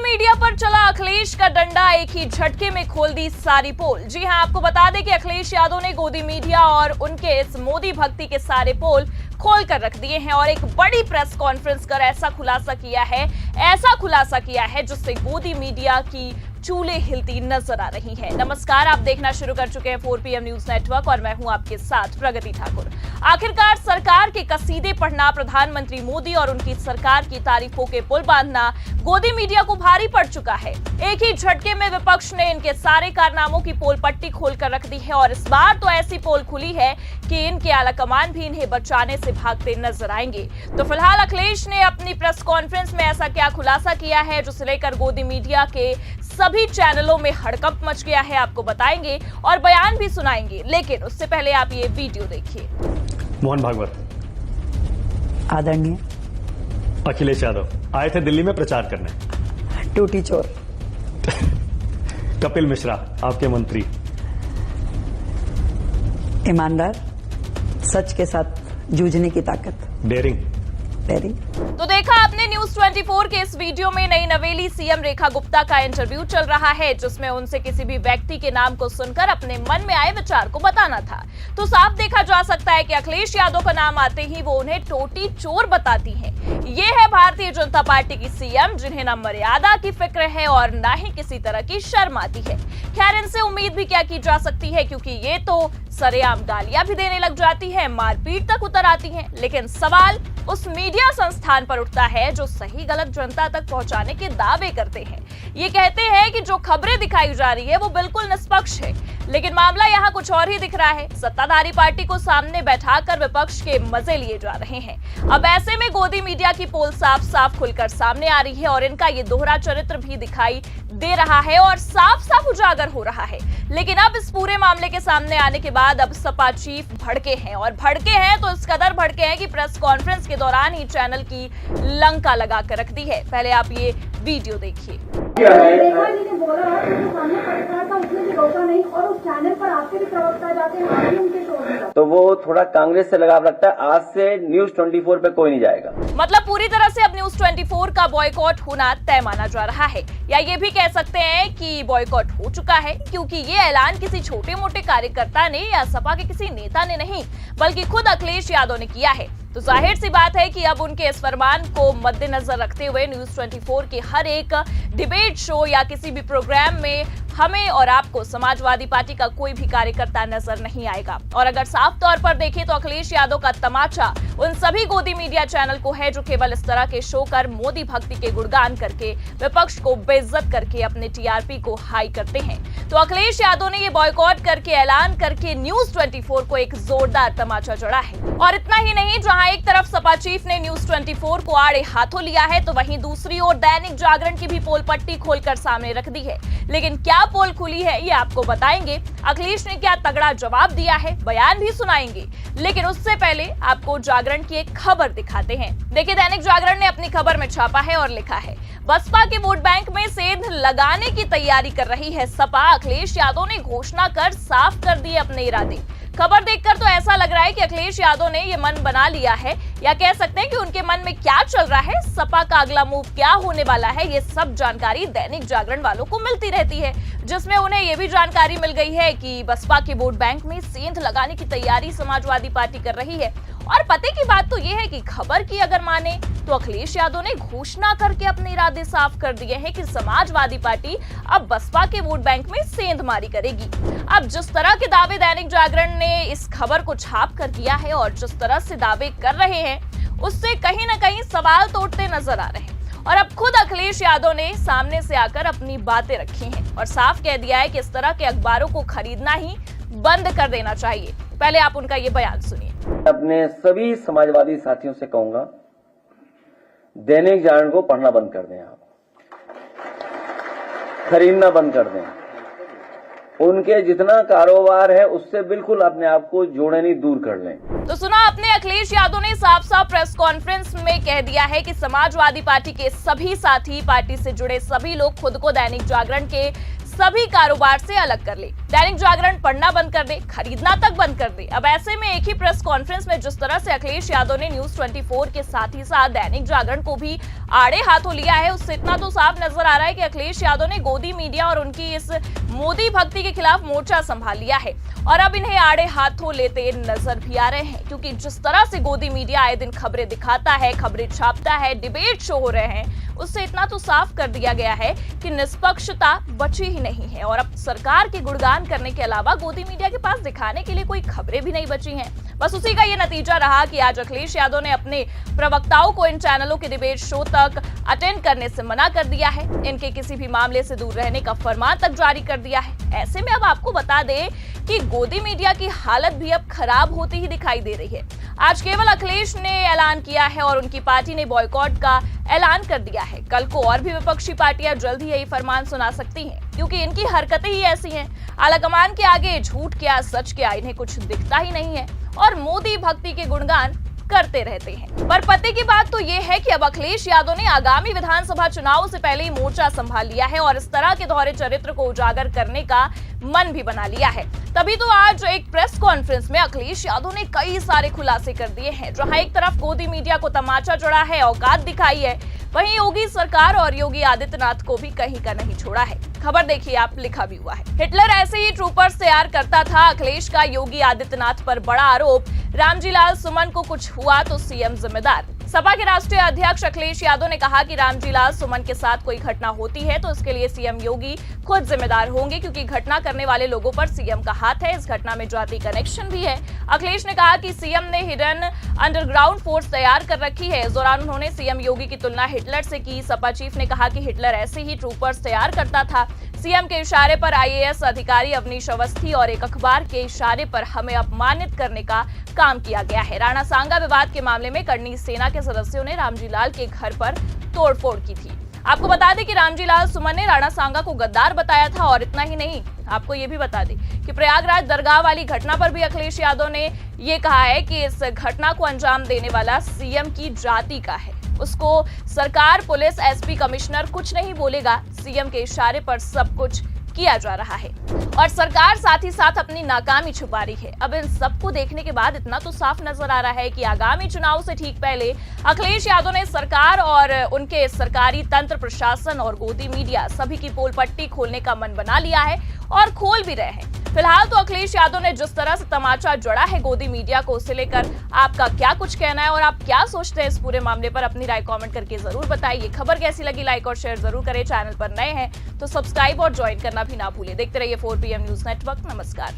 Media पर चला अखिलेश का डंडा, एक ही झटके में खोल दी सारी पोल। जी हां, आपको बता दें कि अखिलेश यादव ने गोदी मीडिया और उनके इस मोदी भक्ति के सारे पोल खोल कर रख दिए हैं और एक बड़ी प्रेस कॉन्फ्रेंस कर ऐसा खुलासा किया है जिससे गोदी मीडिया की चूल्हे हिलती नजर आ रही है। नमस्कार, आप देखना शुरू कर चुके हैं 4PM न्यूज नेटवर्क और मैं हूं आपके साथ प्रगति ठाकुर। आखिरकार सरकार के कसीदे पढ़ना, प्रधानमंत्री मोदी और उनकी सरकार की तारीफों के पुल बांधना गोदी मीडिया को भारी पड़ चुका है। एक ही झटके में विपक्ष ने इनके सारे कारनामों की पोल पट्टी खोल कर रख दी है और इस बार तो ऐसी पोल खुली है कि इनके आलाकमान भी इन्हें बचाने से भागते नजर आएंगे। तो फिलहाल अखिलेश ने अपनी प्रेस कॉन्फ्रेंस में ऐसा क्या खुलासा किया है जिसे लेकर गोदी मीडिया के सभी चैनलों में हड़कंप मच गया है, आपको बताएंगे और बयान भी सुनाएंगे। लेकिन उससे पहले आप ये वीडियो देखिए। मोहन भागवत, आदरणीय अखिलेश यादव आए थे दिल्ली में प्रचार करने। टूटी चोर कपिल मिश्रा आपके मंत्री, ईमानदार, सच के साथ जूझने की ताकत, डेयरिंग। तो देखा आपने न्यूज 24 के इस वीडियो में नई नवेली सीएम रेखा गुप्ता का इंटरव्यू चल रहा है जिसमें उनसे किसी भी व्यक्ति के नाम को सुनकर अपने मन में आए विचार को बताना था। तो साफ देखा जा सकता है कि अखिलेश यादव का नाम आते ही वो उन्हें टोटी चोर बताती हैं। ये है भारतीय जनता पार्टी की सीएम जिन्हें न मर्यादा की फिक्र है और न ही किसी तरह की शर्म आती है। खैर, इनसे उम्मीद भी क्या की जा सकती है क्योंकि ये तो सरेआम गालियां भी देने लग जाती है, मारपीट तक उतर आती है। लेकिन सवाल उस मीडिया संस्थान पर उठता है जो सही गलत जनता तक पहुंचाने के दावे करते हैं। ये कहते हैं कि जो खबरें दिखाई जा रही है वो बिल्कुल निष्पक्ष है, लेकिन मामला यहाँ कुछ और ही दिख रहा है। सत्ताधारी पार्टी को सामने बैठाकर विपक्ष के मजे लिए जा रहे हैं। अब ऐसे में गोदी मीडिया की पोल साफ साफ खुलकर सामने आ रही है और इनका ये दोहरा चरित्र भी दिखाई दे रहा है और साफ साफ उजागर हो रहा है। लेकिन अब इस पूरे मामले के सामने आने के बाद अब सपा चीफ भड़के हैं और भड़के हैं तो इस कदर भड़के हैं कि प्रेस कॉन्फ्रेंस के दौरान ही चैनल की लंका लगा कर रख दी है। पहले आप ये वीडियो देखिए। रेखा जी ने बोला सामने पत्रकार था, उसने भी रोका नहीं और उस चैनल पर आपके भी प्रवक्ता जाते हैं, आप भी उनके शो। तो वो थोड़ा कांग्रेस से लगाव रखता है। आज से न्यूज 24 पे कोई नहीं जाएगा। मतलब पूरी तरह से अब न्यूज 24 का बॉयकॉट होना तय माना जा रहा है, या ये भी कह सकते हैं कि बॉयकॉट हो चुका है क्योंकि ये ऐलान किसी छोटे मोटे कार्यकर्ता ने या सपा के किसी नेता ने नहीं बल्कि खुद अखिलेश यादव ने किया है। तो जाहिर सी बात है कि अब उनके इस फरमान को मद्देनजर रखते हुए न्यूज 24 के हर एक डिबेट शो या किसी भी प्रोग्राम में हमें और आपको समाजवादी पार्टी का कोई भी कार्यकर्ता नजर नहीं आएगा। और अगर साफ तौर पर देखें तो अखिलेश यादव का तमाचा उन सभी गोदी मीडिया चैनल को है जो केवल इस तरह के शो कर मोदी भक्ति के गुणगान करके विपक्ष को बेइज्जत करके अपने टीआरपी को हाई करते हैं। तो अखिलेश यादव ने ये बॉयकॉट करके ऐलान करके न्यूज 24 को एक जोरदार तमाचा जड़ा है। और इतना ही नहीं, जहां एक तरफ सपा चीफ ने न्यूज 24 को आड़े हाथों लिया है तो वहीं दूसरी ओर दैनिक जागरण की भी पोल पट्टी खोलकर सामने रख दी है। लेकिन क्या पोल खुली है ये आपको बताएंगे। अखिलेश ने क्या तगड़ा जवाब दिया है, बयान भी सुनाएंगे। लेकिन उससे पहले आपको जागरण की एक खबर दिखाते हैं। देखिए, दैनिक जागरण ने अपनी खबर में छापा है और लिखा है, बसपा के वोट बैंक में सेंध लगाने की तैयारी कर रही है सपा। अखिलेश यादव ने घोषणा कर साफ कर दिए अपने इरादे। खबर देखकर तो ऐसा लग रहा है कि अखिलेश यादव ने ये मन बना लिया है, या कह सकते हैं कि उनके मन में क्या चल रहा है, सपा का अगला मूव क्या होने वाला है, ये सब जानकारी दैनिक जागरण वालों को मिलती रहती है। जिसमें उन्हें ये भी जानकारी मिल गई है कि बसपा के वोट बैंक में सेंध लगाने की तैयारी समाजवादी पार्टी कर रही है। और पते की बात तो ये है कि खबर की अगर माने तो अखिलेश यादव ने घोषणा करके अपने इरादे साफ कर दिए हैं कि समाजवादी पार्टी अब बसपा के वोट बैंक में सेंधमारी करेगी। अब जिस तरह के दावे दैनिक जागरण ने इस खबर को छाप कर किया है और जिस तरह से दावे कर रहे हैं उससे कहीं ना कहीं सवाल तो उठते नजर आ रहे हैं। और अब खुद अखिलेश यादव ने सामने से आकर अपनी बातें रखी हैं और साफ कह दिया है कि इस तरह के अखबारों को खरीदना ही बंद कर देना चाहिए। पहले आप उनका ये बयान सुनिए। अपने सभी समाजवादी साथियों से कहूंगा, दैनिक जागरण को पढ़ना बंद कर दें, आप खरीदना बंद कर दें। उनके जितना कारोबार है उससे बिल्कुल अपने आप को जोड़े नहीं, दूर कर लें। तो सुना आपने, अखिलेश यादव ने साफ साफ प्रेस कॉन्फ्रेंस में कह दिया है कि समाजवादी पार्टी के सभी साथी, पार्टी से जुड़े सभी लोग खुद को दैनिक जागरण के सभी कारोबार से अलग कर ले। दैनिक जागरण पढ़ना बंद कर दे, खरीदना तक बंद कर दे। अब ऐसे में एक ही प्रेस कॉन्फ्रेंस में जिस तरह से अखिलेश यादव ने न्यूज 24 के साथ ही साथ दैनिक जागरण को भी आड़े हाथों लिया है, उससे इतना तो साफ नजर आ रहा है कि अखिलेश यादव ने गोदी मीडिया और उनकी इस मोदी भक्ति के खिलाफ मोर्चा संभाल लिया है और अब इन्हें आड़े हाथों लेते नजर भी आ रहे हैं, क्योंकि जिस तरह से गोदी मीडिया आए दिन खबरें दिखाता है, खबरें छापता है, डिबेट शो हो रहे हैं, उससे इतना तो साफ कर दिया गया है कि निष्पक्षता बची ही नहीं है और अब सरकार के गुणगान करने के अलावा गोदी मीडिया के पास दिखाने के लिए कोई खबरें भी नहीं बची हैं। बस उसी का ये नतीजा रहा कि आज अखिलेश यादव ने अपने प्रवक्ताओं को इन चैनलों के डिबेट शो तक अटेंड करने से मना कर दिया है, इनके किसी भी मामले से दूर रहने का फरमान तक जारी कर दिया है। ऐसे में अब आपको बता दें कि गोदी मीडिया की हालत भी अब खराब होती ही दिखाई दे रही है। आज केवल अखिलेश ने ऐलान किया है और उनकी पार्टी ने बॉयकॉट का ऐलान कर दिया है। कल को और भी विपक्षी पार्टियां जल्द ही यही फरमान सुना सकती हैं, क्योंकि इनकी हरकतें ही ऐसी हैं। आलाकमान के आगे झूठ क्या सच क्या इन्हें कुछ दिखता ही नहीं है और मोदी भक्ति के गुणगान करते रहते हैं। पर पते की बात तो ये है कि अब अखिलेश यादव ने आगामी विधानसभा चुनाव से पहले ही मोर्चा संभाल लिया है और इस तरह के दोहरे चरित्र को उजागर करने का मन भी बना लिया है। तभी तो आज एक प्रेस कॉन्फ्रेंस में अखिलेश यादव ने कई सारे खुलासे कर दिए हैं। जहां एक तरफ गोदी मीडिया को तमाचा जड़ा है, औकात दिखाई है, वहीं योगी सरकार और योगी आदित्यनाथ को भी कहीं का नहीं छोड़ा है। खबर देखिए आप, लिखा भी हुआ है, हिटलर ऐसे ही ट्रूपर्स तैयार करता था। अखिलेश का योगी आदित्यनाथ पर बड़ा आरोप, रामजी लाल सुमन को कुछ हुआ तो सीएम जिम्मेदार। सपा के राष्ट्रीय अध्यक्ष अखिलेश यादव ने कहा कि रामजी लाल सुमन के साथ कोई घटना होती है तो इसके लिए सीएम योगी खुद जिम्मेदार होंगे, क्योंकि घटना करने वाले लोगों पर सीएम का हाथ है। इस घटना में जाति कनेक्शन भी है। अखिलेश ने कहा कि सीएम ने हिडन अंडरग्राउंड फोर्स तैयार कर रखी है। इस दौरान उन्होंने सीएम योगी की तुलना हिटलर से की। सपा चीफ ने कहा कि हिटलर ऐसे ही ट्रूपर्स तैयार करता था। सीएम के इशारे पर आईएएस अधिकारी अवनीश अवस्थी और एक अखबार के इशारे पर हमें अपमानित करने का काम किया गया है। राणा सांगा विवाद के मामले में करनी सेना के सदस्यों ने रामजी लाल के घर पर तोड़फोड़ की थी। आपको बता दें कि रामजी लाल सुमन ने राणा सांगा को गद्दार बताया था और इतना ही नहीं, आपको ये भी बता दें कि प्रयागराज दरगाह वाली घटना पर भी अखिलेश यादव ने ये कहा है कि इस घटना को अंजाम देने वाला सीएम की जाति का है। उसको सरकार, पुलिस, एसपी, कमिश्नर कुछ नहीं बोलेगा। सीएम के इशारे पर सब कुछ किया जा रहा है और सरकार साथ ही साथ अपनी नाकामी छुपा रही है। अब इन सबको देखने के बाद इतना तो साफ नजर आ रहा है कि आगामी चुनाव से ठीक पहले अखिलेश यादव ने सरकार और उनके सरकारी तंत्र, प्रशासन और गोदी मीडिया सभी की पोल पट्टी खोलने का मन बना लिया है और खोल भी रहे हैं। फिलहाल तो अखिलेश यादव ने जिस तरह से तमाचा जड़ा है गोदी मीडिया को, उसे लेकर आपका क्या कुछ कहना है और आप क्या सोचते हैं इस पूरे मामले पर? अपनी राय कमेंट करके जरूर बताइए। खबर कैसी लगी लाइक और शेयर जरूर करें। चैनल पर नए हैं तो सब्सक्राइब और ज्वाइन करना भी ना भूलें। देखते रहिए 4PM न्यूज नेटवर्क। नमस्कार।